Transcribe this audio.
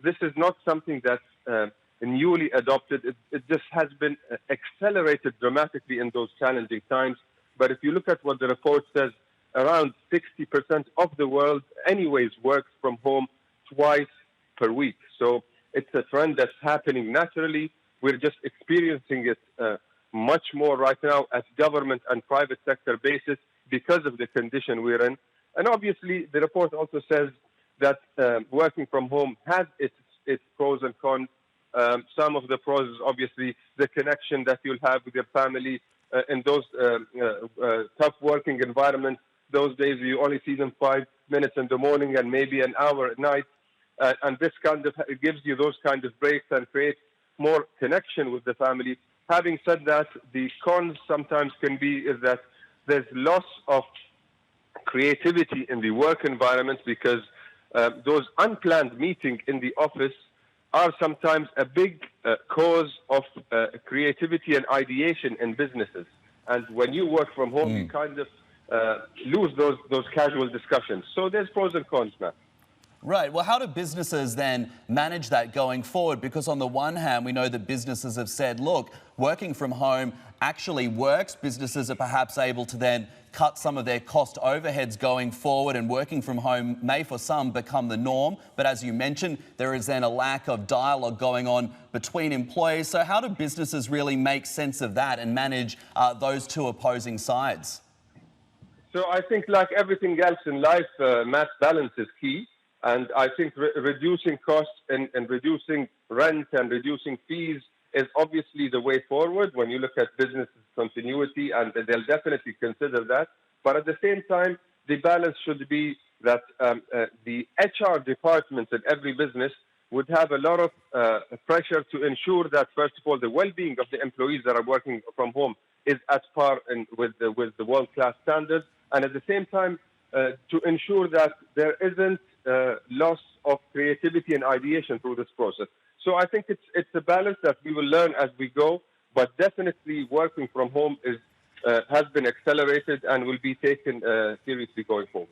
this is not something that's newly adopted. It just has been accelerated dramatically in those challenging times. But if you look at what the report says, around 60% of the world anyways works from home twice per week. So it's a trend that's happening naturally. We're just experiencing it much more right now at government and private sector basis because of the condition we're in. And obviously, the report also says that working from home has its pros and cons. Some of the pros is obviously the connection that you'll have with your family in those tough working environments. Those days you only see them 5 minutes in the morning and maybe an hour at night. And this kind of gives you those kind of breaks and creates more connection with the family. Having said that, the cons sometimes can be is that there's loss of creativity in the work environment because those unplanned meetings in the office are sometimes a big cause of creativity and ideation in businesses. And when you work from home, you kind of lose those casual discussions. So there's pros and cons, Matt. Right. Well, how do businesses then manage that going forward? Because on the one hand, we know that businesses have said, look, working from home actually works. Businesses are perhaps able to then cut some of their cost overheads going forward, and working from home may for some become the norm. But as you mentioned, there is then a lack of dialogue going on between employees. So how do businesses really make sense of that and manage those two opposing sides? So I think like everything else in life, mass balance is key. And I think reducing costs and reducing rent and reducing fees is obviously the way forward when you look at business continuity, and they'll definitely consider that. But at the same time, the balance should be that the HR departments in every business would have a lot of pressure to ensure that, first of all, the well-being of the employees that are working from home is at par with the world-class standards, and at the same time, to ensure that there isn't loss of creativity and ideation through this process. So I think it's a balance that we will learn as we go, but definitely working from home has been accelerated and will be taken seriously going forward.